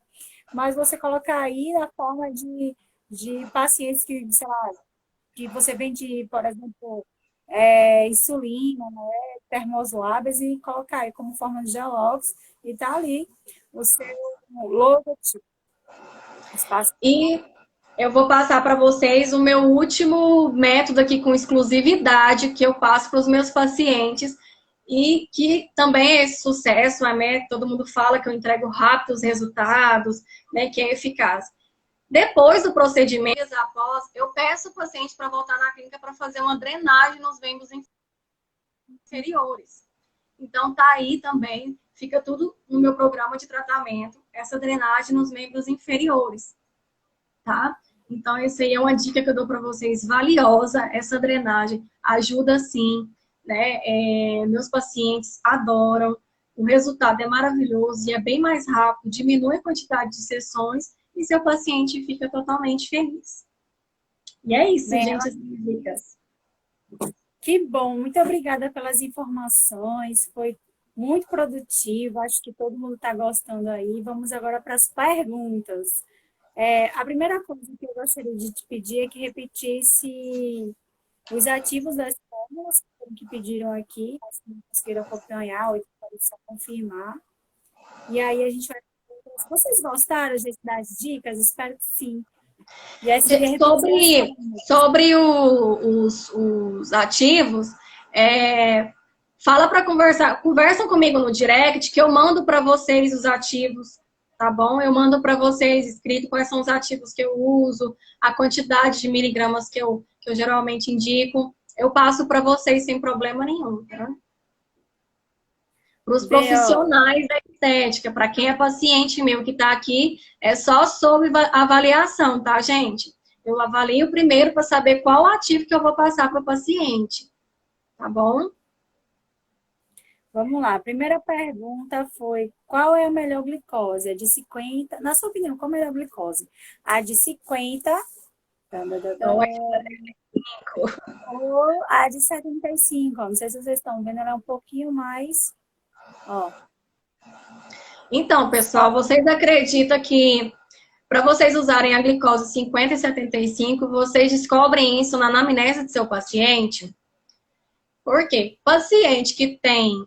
mas você colocar aí na forma de pacientes que, sei lá, que você vende, por exemplo, insulina, né, termozoáveis e colocar aí como forma de gelox e tá ali o seu logotipo. Espaço. E eu vou passar para vocês o meu último método aqui com exclusividade que eu passo para os meus pacientes e que também é esse sucesso, né? Todo mundo fala que eu entrego rápido os resultados, né? Que é eficaz. Depois do procedimento, após, eu peço o paciente para voltar na clínica para fazer uma drenagem nos membros inferiores. Então, tá aí também, fica tudo no meu programa de tratamento, essa drenagem nos membros inferiores, tá? Então, essa aí é uma dica que eu dou para vocês, valiosa, essa drenagem, ajuda sim, né? Meus pacientes adoram, o resultado é maravilhoso e é bem mais rápido, diminui a quantidade de sessões e seu paciente fica totalmente feliz. E é isso, Bem, gente, as dicas. que bom, muito obrigada pelas informações, foi muito produtivo, acho que todo mundo está gostando aí. Vamos agora para as perguntas. A primeira coisa que eu gostaria de te pedir é que repetisse os ativos das fórmulas que pediram aqui, se não conseguiram acompanhar ou só confirmar. E aí a gente vai. Vocês gostaram das dicas? Espero que sim. E aí seria repetir as Sobre, fórmulas. sobre os ativos, fala para conversar, conversam comigo no direct que eu mando para vocês os ativos, tá bom? Eu mando para vocês escrito quais são os ativos que eu uso, a quantidade de miligramas que eu geralmente indico. Eu passo para vocês sem problema nenhum, tá? Para os Bem, ó, profissionais da estética, para quem é paciente meu que está aqui, é só sobre avaliação, tá, gente? Eu avalio primeiro para saber qual ativo que eu vou passar para o paciente, tá bom? vamos lá. A primeira pergunta foi: qual é a melhor glicose? A de 50? Na sua opinião, qual é a melhor glicose? A de 50 Então, ou a de 75? Ó, não sei se vocês estão vendo, ela é um pouquinho mais. Ó, então, pessoal, vocês acreditam que para vocês usarem a glicose 50 e 75, vocês descobrem isso na anamnese do seu paciente? Por quê? Paciente que tem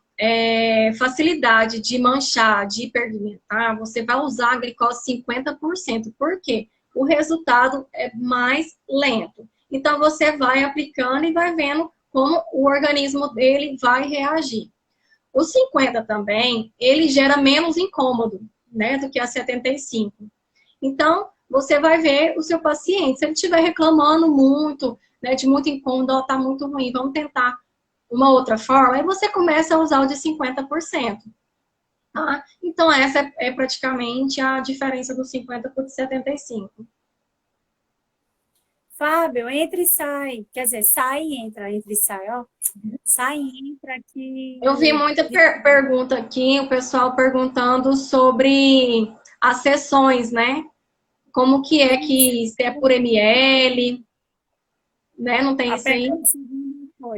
facilidade de manchar, de hiperpigmentar, você vai usar a glicose 50%. Por quê? O resultado é mais lento. Então, você vai aplicando e vai vendo como o organismo dele vai reagir. O 50 também, ele gera menos incômodo, né, do que a 75. Então, você vai ver o seu paciente. Se ele estiver reclamando muito, né, de muito incômodo, está muito ruim, vamos tentar uma outra forma, aí você começa a usar o de 50%. Tá? Então, essa é praticamente a diferença do 50 para o de 75. Fábio, entra e sai. Quer dizer, sai e entra, entra e sai, ó. Sai e entra Eu vi que. muita pergunta aqui, o pessoal perguntando sobre as sessões, né? Como que é que se é por ml, né? Não tem A isso aí?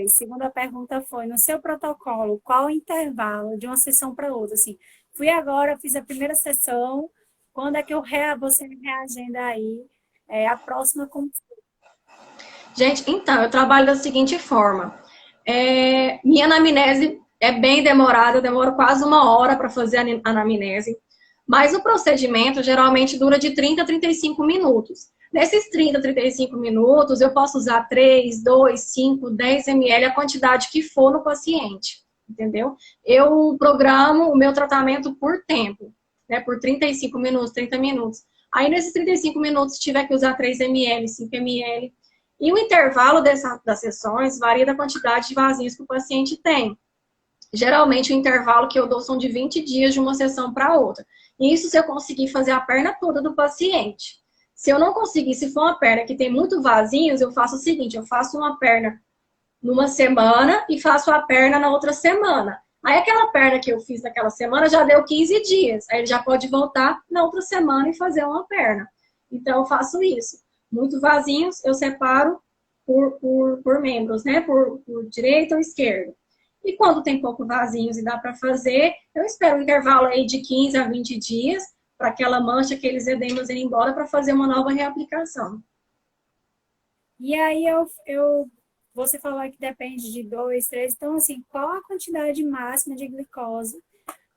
segunda pergunta foi, no seu protocolo, qual o intervalo de uma sessão para outra? Assim, fui agora, fiz a primeira sessão, quando é que você reagenda aí? A próxima consulta. Gente, então, eu trabalho da seguinte forma. Minha anamnese é bem demorada, eu demoro quase 1 hora para fazer a anamnese. Mas o procedimento geralmente dura de 30 a 35 minutos. Nesses 30 a 35 minutos, eu posso usar 3, 2, 5, 10 ml, a quantidade que for no paciente, entendeu? Eu programo o meu tratamento por tempo, né? Por 35 minutos, 30 minutos. Aí, nesses 35 minutos, se tiver que usar 3 ml, 5 ml. E o intervalo das sessões varia da quantidade de vasinhos que o paciente tem. Geralmente, o intervalo que eu dou são de 20 dias de uma sessão para outra. Isso se eu conseguir fazer a perna toda do paciente. Se eu não conseguir, se for uma perna que tem muito vasinhos, eu faço o seguinte, eu faço uma perna numa semana e faço a perna na outra semana. Aí aquela perna que eu fiz naquela semana já deu 15 dias. Aí ele já pode voltar na outra semana e fazer uma perna. Então eu faço isso. Muito vasinhos, eu separo por membros, né? Por direita ou esquerda. E quando tem pouco vasinhos e dá para fazer, eu espero um intervalo aí de 15 a 20 dias para aquela mancha, aqueles edemas irem embora para fazer uma nova reaplicação. E aí você falou que depende de 2, 3. Então, assim, qual a quantidade máxima de glicose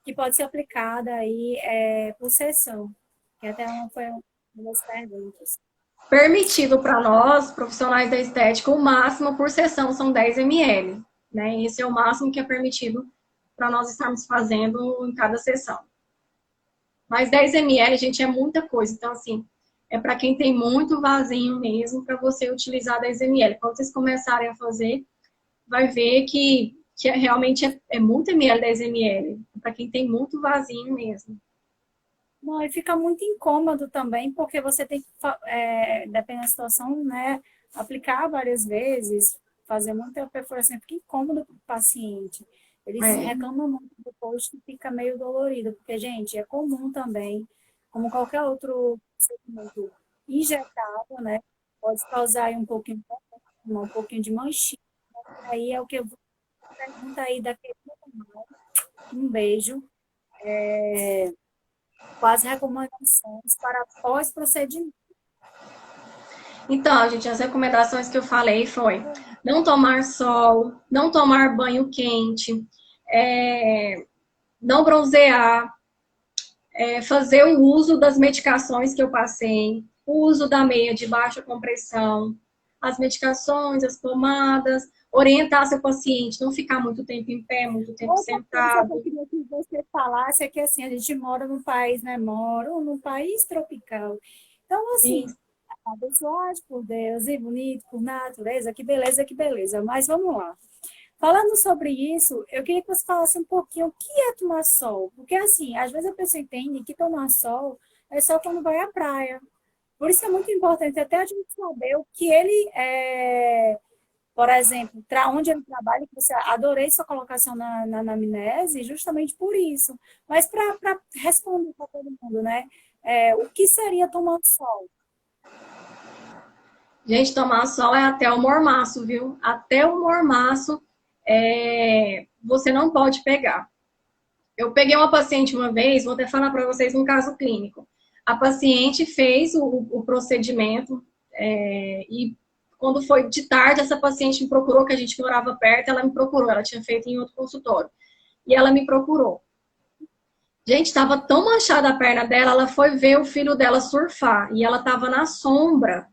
que pode ser aplicada aí por sessão? Que até foi uma das perguntas. Permitido para nós, profissionais da estética, o máximo por sessão são 10 ml. Né? Esse é o máximo que é permitido para nós estarmos fazendo em cada sessão. Mas 10 ml, gente, é muita coisa. Então, assim, é para quem tem muito vasinho mesmo, para você utilizar 10 ml. Quando vocês começarem a fazer, vai ver que realmente é muito ml, 10 ml. É para quem tem muito vasinho mesmo. Não, e fica muito incômodo também, porque você tem que, dependendo da situação, né, aplicar várias vezes, fazer muita perfuração, fica incômodo para o paciente. Eles É. reclamam muito depois que fica meio dolorido, porque, gente, é comum também, como qualquer outro procedimento injetável, né, pode causar aí um pouquinho de manchinha. Aí é o que eu vou perguntar aí daquele canal. Um beijo. Quais recomendações para pós-procedimento? Então, gente, as recomendações que eu falei foi não tomar sol, não tomar banho quente, não bronzear, fazer o uso das medicações que eu passei, o uso da meia de baixa compressão, as medicações, as pomadas, orientar seu paciente, não ficar muito tempo em pé, muito tempo Outra coisa que eu sentado. queria que você falasse é que assim, a gente mora num país, né? Mora num país tropical. Então, E, assim, abençoado por Deus e bonito por natureza, que beleza, que beleza. Mas vamos lá. Falando sobre isso, eu queria que você falasse um pouquinho o que é tomar sol. Porque, assim, às vezes a pessoa entende que tomar sol é só quando vai à praia. Por isso é muito importante até a gente saber o que ele por exemplo, para onde ele trabalha, que você adorei sua colocação na anamnese, justamente por isso. Mas para responder para todo mundo, né? O que seria tomar sol? gente, tomar sol é até o mormaço, viu? Até o mormaço você não pode pegar. Eu peguei uma paciente uma vez, vou até falar para vocês um caso clínico. A paciente fez o procedimento e quando foi de tarde, essa paciente me procurou, que a gente morava perto, ela me procurou, ela tinha feito em outro consultório. E ela me procurou. Gente, estava tão manchada a perna dela, ela foi ver o filho dela surfar. E ela estava na sombra,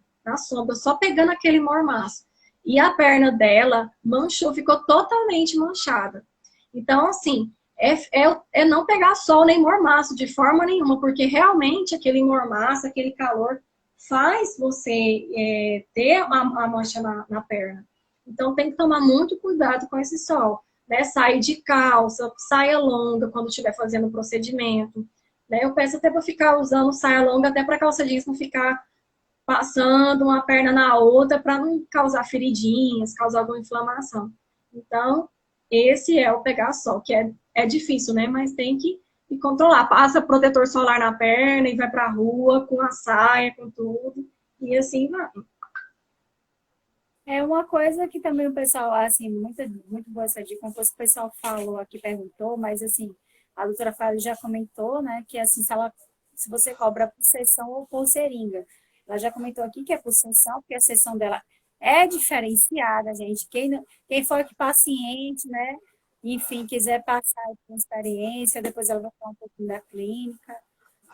só pegando aquele mormaço. E a perna dela manchou, ficou totalmente manchada. Então, assim, é não pegar sol nem mormaço de forma nenhuma, porque realmente aquele mormaço, aquele calor, faz você ter a mancha na perna. Então, tem que tomar muito cuidado com esse sol. Né? Sair de calça, saia longa quando estiver fazendo o procedimento. Né? Eu peço até para ficar usando saia longa, até para a calça jeans não ficar passando uma perna na outra, para não causar feridinhas, causar alguma inflamação. Então, esse é o pegar sol, que é difícil, né? Mas tem que controlar. Passa protetor solar na perna e vai para a rua com a saia, com tudo. E assim vai. É uma coisa que também o pessoal, assim, muito boa essa dica, como o pessoal falou aqui, perguntou, mas assim, a doutora Fábio já comentou, né, que assim, se você cobra por sessão ou por seringa. Ela já comentou aqui que é por sessão, porque a sessão dela é diferenciada, gente. Quem for aqui paciente, né, enfim, quiser passar por uma experiência, depois ela vai falar um pouquinho da clínica.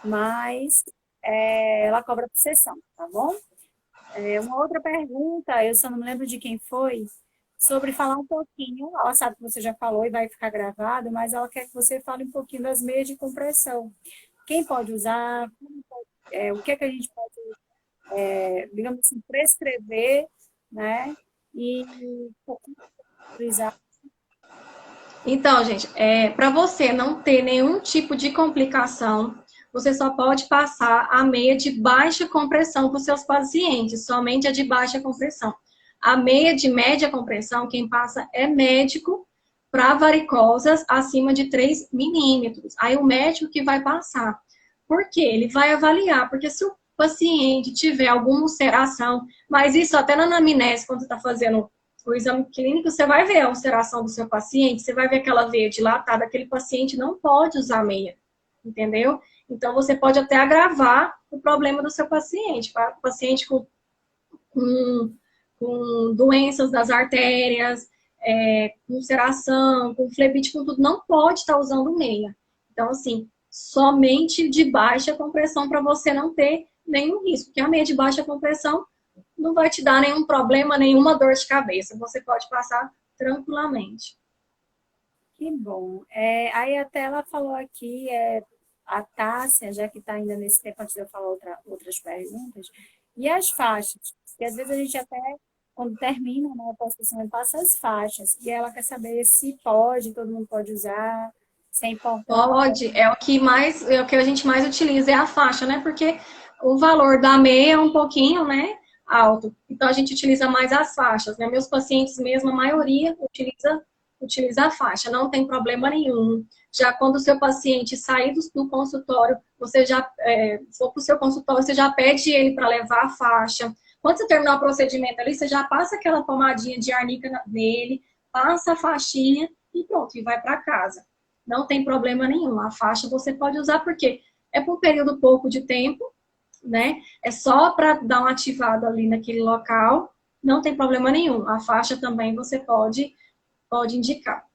mas ela cobra por sessão, tá bom? Uma outra pergunta, eu só não me lembro de quem foi, sobre falar um pouquinho, ela sabe que você já falou e vai ficar gravado, mas ela quer que você fale um pouquinho das meias de compressão. Quem pode usar, o que é que a gente pode, digamos assim, prescrever, né? E utilizar. Então, gente, para você não ter nenhum tipo de complicação, você só pode passar a meia de baixa compressão para os seus pacientes, somente a de baixa compressão. A meia de média compressão, quem passa é médico para varicosas acima de 3 milímetros. Aí o médico que vai passar. Por quê? Ele vai avaliar, porque se o paciente tiver alguma ulceração, mas isso até na anamnese, quando você está fazendo o exame clínico, você vai ver a ulceração do seu paciente, você vai ver aquela veia dilatada, aquele paciente não pode usar meia, entendeu? Então, você pode até agravar o problema do seu paciente. O paciente com doenças das artérias, com ulceração, com flebite, com tudo, não pode estar usando meia. Então, assim, somente de baixa compressão para você não ter nenhum risco, porque a meia de baixa compressão não vai te dar nenhum problema, nenhuma dor de cabeça. Você pode passar tranquilamente. Que bom. Aí até ela falou aqui, a Tássia, já que está ainda nesse tempo antes de eu falar outras perguntas, e as faixas? Porque às vezes a gente até, quando termina, né, o pós-processamento, passa as faixas, e ela quer saber se pode, todo mundo pode usar, se é importante. Pode, é o que a gente mais utiliza, é a faixa, né? Porque o valor da meia é um pouquinho, né, alto. Então a gente utiliza mais as faixas, né? Meus pacientes mesmo, a maioria utiliza a faixa, não tem problema nenhum. Já quando o seu paciente sair do consultório, você já for para o seu consultório, você já pede ele para levar a faixa. Quando você terminar o procedimento ali, você já passa aquela pomadinha de arnica nele, passa a faixinha e pronto, e vai para casa. Não tem problema nenhum. A faixa você pode usar porque é por um período pouco de tempo, né? É só para dar uma ativada ali naquele local. Não tem problema nenhum. A faixa também você pode indicar.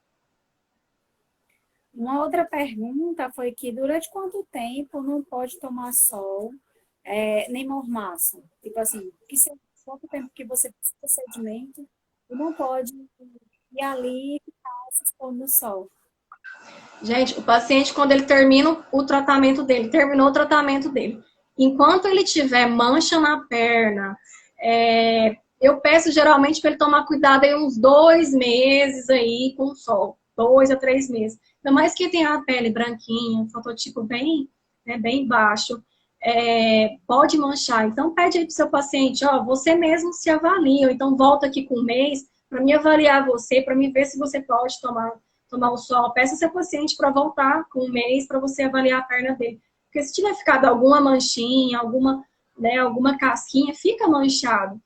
Uma outra pergunta foi que durante quanto tempo não pode tomar sol, nem mormaço? Tipo assim, quanto tempo que você faz o procedimento e não pode ir ali e ficar se expondo no sol? Gente, o paciente, quando ele termina o tratamento dele, terminou o tratamento dele, enquanto ele tiver mancha na perna, eu peço geralmente para ele tomar cuidado aí uns 2 meses aí com o sol, 2 a 3 meses. Ainda mais que tem a pele branquinha, um fototipo bem, né, bem baixo, pode manchar. Então pede aí para o seu paciente, ó, você mesmo se avalia, ou então volta aqui com um mês para me avaliar você, para me ver se você pode tomar o sol. Peça seu paciente para voltar com um mês para você avaliar a perna dele. Porque se tiver ficado alguma manchinha, alguma casquinha, fica manchado.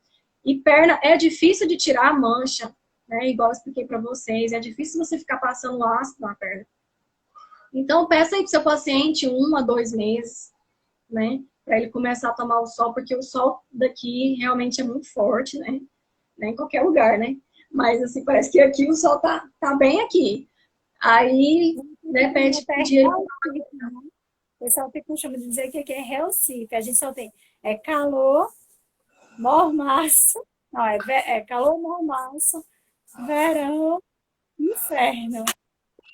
E perna é difícil de tirar a mancha, né? Igual eu expliquei para vocês, é difícil você ficar passando ácido na perna. Então peça aí pro seu paciente 1 a 2 meses, né? Para ele começar a tomar o sol, porque o sol daqui realmente é muito forte, né? Em qualquer lugar, né? Mas assim, parece que aqui o sol tá bem aqui. Aí, né, pedir. O pessoal fica chamando de dizer que aqui é Recife. A gente só tem calor, mormaço. Não, calor, mormaço, verão, inferno.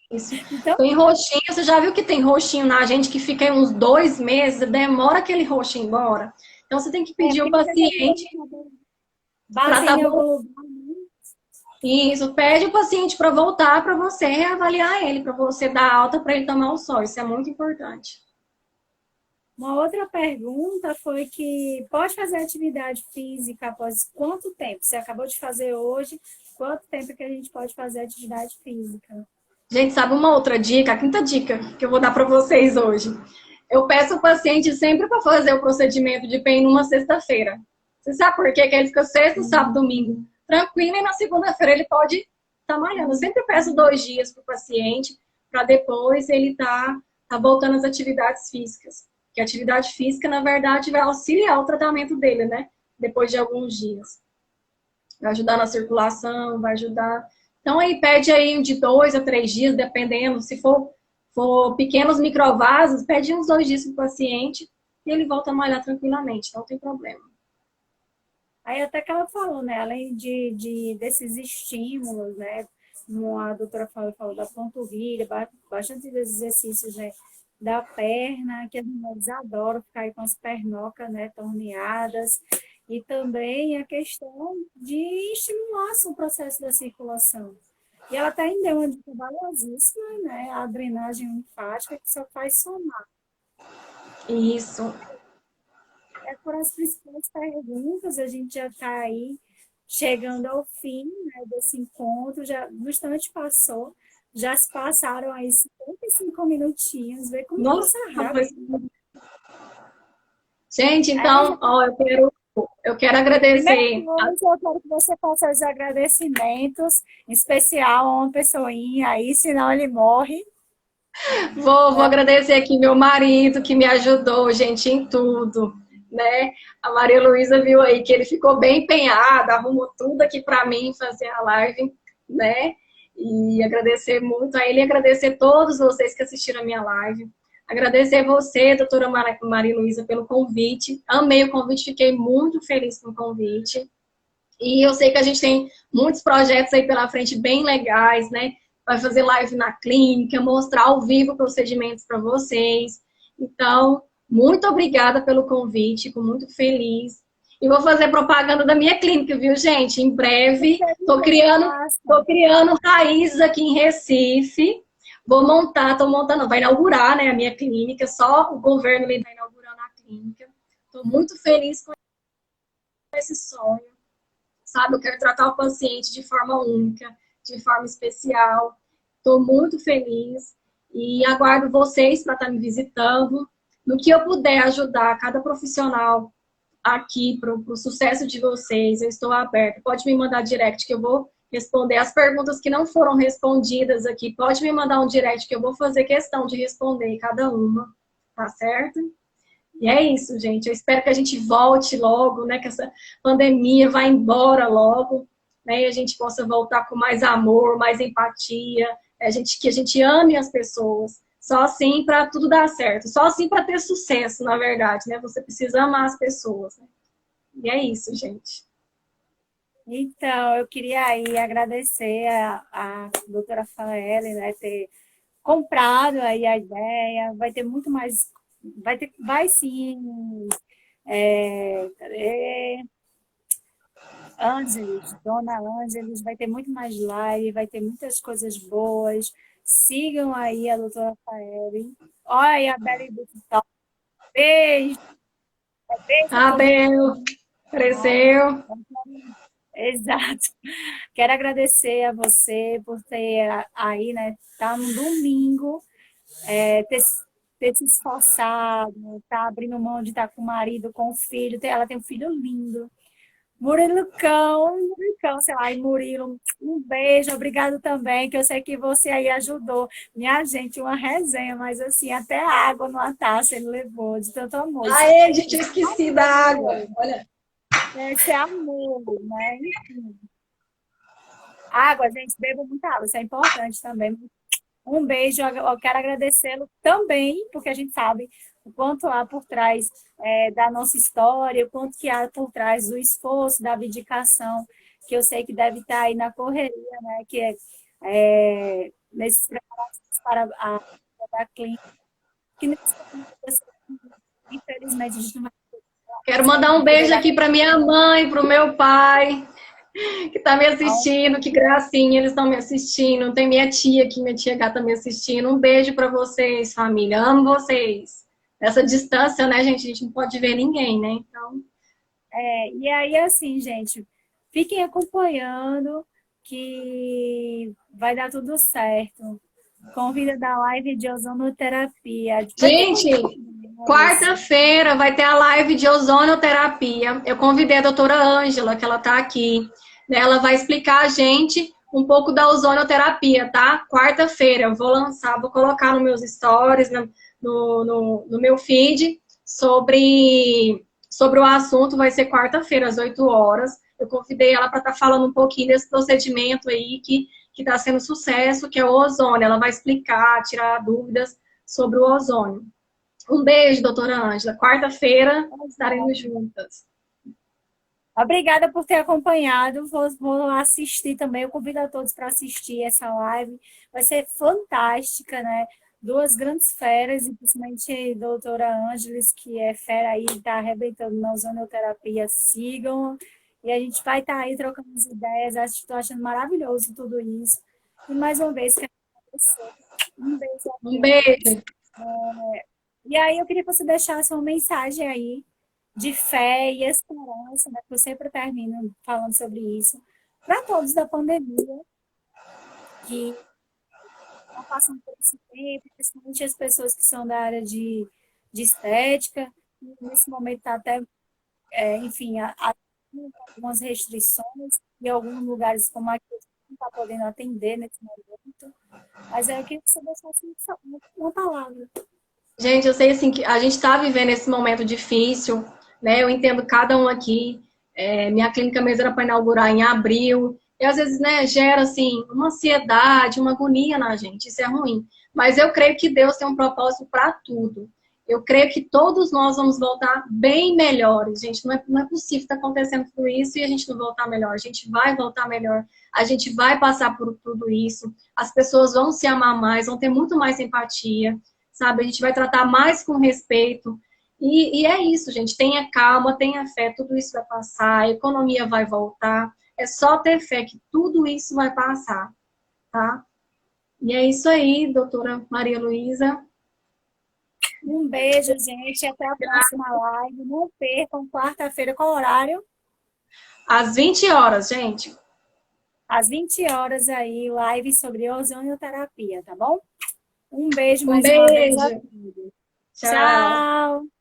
Isso. Então, Tem roxinho, você já viu que tem roxinho na gente que fica aí uns 2 meses, demora aquele roxo embora. Então você tem que pedir o paciente para base estar em algum bom. lugar. Isso, pede o paciente para voltar para você reavaliar ele, para você dar alta para ele tomar o sol. Isso é muito importante. Uma outra pergunta foi que pode fazer atividade física após quanto tempo? Você acabou de fazer hoje, quanto tempo que a gente pode fazer atividade física? Gente, sabe uma outra dica, a quinta dica que eu vou dar para vocês hoje? Eu peço o paciente sempre para fazer o procedimento de PEN numa sexta-feira. Você sabe por quê? Que ele fica sexta, sábado, domingo tranquilo e na segunda-feira ele pode estar malhando. Eu sempre peço 2 dias para o paciente para depois ele tá voltando às atividades físicas. Que a atividade física, na verdade, vai auxiliar o tratamento dele, né? Depois de alguns dias. Vai ajudar na circulação, vai ajudar. Então aí pede aí de 2 a 3 dias, dependendo. Se for for pequenos microvasos, pede uns 2 dias pro paciente e ele volta a malhar tranquilamente, não tem problema. Aí até que ela falou, né? Além desses estímulos, né? Como a doutora falou da panturrilha, bastante exercícios, né? Da perna, que as mulheres adoram ficar aí com as pernocas, né? Torneadas. E também a questão de estimular o processo da circulação. E ela até deu uma dica valiosíssima, né? A drenagem linfática, que só faz somar. Isso. É por as principais perguntas, a gente já está aí chegando ao fim, né, desse encontro, já bastante passou, já se passaram aí 55 minutinhos, vê como Nossa, passa rápido. gente, então, ó, eu quero agradecer. Primeiro, eu quero que você faça os agradecimentos, em especial a uma pessoinha aí, senão ele morre. Vou agradecer aqui meu marido, que me ajudou, gente, em tudo, né? A Maria Luísa viu aí que ele ficou bem empenhado, arrumou tudo aqui para mim fazer a live, né? E agradecer muito a ele e agradecer todos vocês que assistiram a minha live. Agradecer você, doutora Maria Luísa, pelo convite. Amei o convite, fiquei muito feliz com o convite. E eu sei que a gente tem muitos projetos aí pela frente bem legais, né? Vai fazer live na clínica, mostrar ao vivo procedimentos para vocês. Então, muito obrigada pelo convite, fico muito feliz. E vou fazer propaganda da minha clínica, viu, gente? Em breve, tô criando raízes aqui em Recife. Tô montando, vai inaugurar, né, a minha clínica, só o governo vai inaugurando a clínica. Tô muito feliz com esse sonho, sabe? Eu quero tratar o paciente de forma única, de forma especial. Estou muito feliz e aguardo vocês para estar me visitando. No que eu puder ajudar cada profissional aqui para o sucesso de vocês, eu estou aberta. Pode me mandar direct que eu vou responder as perguntas que não foram respondidas aqui. Pode me mandar um direct que eu vou fazer questão de responder cada uma, tá certo? E é isso, gente. Eu espero que a gente volte logo, né? Que essa pandemia vá embora logo, né? E a gente possa voltar com mais amor, mais empatia, que a gente ame as pessoas. Só assim para tudo dar certo. Só assim para ter sucesso, na verdade, né? Você precisa amar as pessoas, né? E é isso, gente. Então, eu queria aí agradecer a doutora Faele, né, ter comprado aí a ideia, vai ter muito mais, vai sim, cadê? Ângeles, Dona Ângeles, vai ter muito mais live, vai ter muitas coisas boas. Sigam aí a doutora Faele. Olha aí a Beli do TikTok. Beijo! Beijo a todos. Abel, cresceu. Exato. Quero agradecer a você por ter aí, né, tá no domingo, ter se esforçado, tá abrindo mão de estar com o marido, com o filho. Ela tem um filho lindo. Murilocão, sei lá, e Murilo, um beijo, obrigado também, que eu sei que você aí ajudou. Minha gente, uma resenha, mas assim, até água numa taça ele levou, de tanto amor. Aê, gente, eu esqueci da água. Olha. Esse é amor, né? Enfim. Água, gente, beba muita água, isso é importante também. Um beijo, eu quero agradecê-lo também, porque a gente sabe o quanto há por trás da nossa história, o quanto que há por trás do esforço, da abdicação, que eu sei que deve estar aí na correria, né? Que nesses preparativos para a clínica, que infelizmente a gente não vai. Quero mandar um beijo aqui para minha mãe, para o meu pai, que está me assistindo, que gracinha, eles estão me assistindo. Tem minha tia aqui, minha tia gata me assistindo. Um beijo para vocês, família. Amo vocês. Nessa distância, né, gente? A gente não pode ver ninguém, né? Então. E aí, assim, gente, fiquem acompanhando que vai dar tudo certo. Convida da live de ozonoterapia. Gente, quarta-feira vai ter a live de ozonoterapia. Eu convidei a doutora Ângela, que ela está aqui. Ela vai explicar a gente um pouco da ozonoterapia, tá? Quarta-feira eu vou lançar, vou colocar nos meus stories, no meu feed, sobre o assunto. Vai ser quarta-feira, às 8 horas. Eu convidei ela para estar falando um pouquinho desse procedimento aí, que que está sendo sucesso, que é o ozônio. Ela vai explicar, tirar dúvidas sobre o ozônio. Um beijo, doutora Ângela. Quarta-feira estaremos juntas. Obrigada por ter acompanhado. Vou assistir também. Eu convido a todos para assistir essa live. Vai ser fantástica, né? Duas grandes feras, e principalmente a doutora Ângeles, que é fera aí, está arrebentando na ozonioterapia. Sigam. E a gente vai estar aí trocando as ideias. Estou achando maravilhoso tudo isso. E mais uma vez, quero agradecer. Um beijo a Um todos. beijo. E aí eu queria que você deixasse uma mensagem aí de fé e esperança, né? Que eu sempre termino falando sobre isso, para todos da pandemia, que estão passando por esse tempo, principalmente as pessoas que são da área de estética, e nesse momento está até, enfim, algumas restrições, e alguns lugares como aqui não está podendo atender nesse momento. Mas aí eu queria que você deixasse uma palavra. Gente, eu sei assim que a gente está vivendo esse momento difícil, né? Eu entendo cada um aqui. Minha clínica mesmo era para inaugurar em abril. E às vezes, né, gera assim uma ansiedade, uma agonia na gente. Isso é ruim. Mas eu creio que Deus tem um propósito para tudo. Eu creio que todos nós vamos voltar bem melhores, gente. Não é possível estar acontecendo tudo isso e a gente não voltar melhor. A gente vai voltar melhor. A gente vai passar por tudo isso. As pessoas vão se amar mais, vão ter muito mais empatia, sabe? A gente vai tratar mais com respeito. E é isso, gente. Tenha calma, tenha fé, tudo isso vai passar, a economia vai voltar. É só ter fé que tudo isso vai passar, tá? E é isso aí, doutora Maria Luísa. Um beijo, gente. Até a próxima live. Não percam, quarta-feira, qual horário? Às 20 horas, gente. Às 20 horas aí, live sobre ozonioterapia, tá bom? Um beijo Um mais uma vez a beijo. todos. Tchau. Tchau!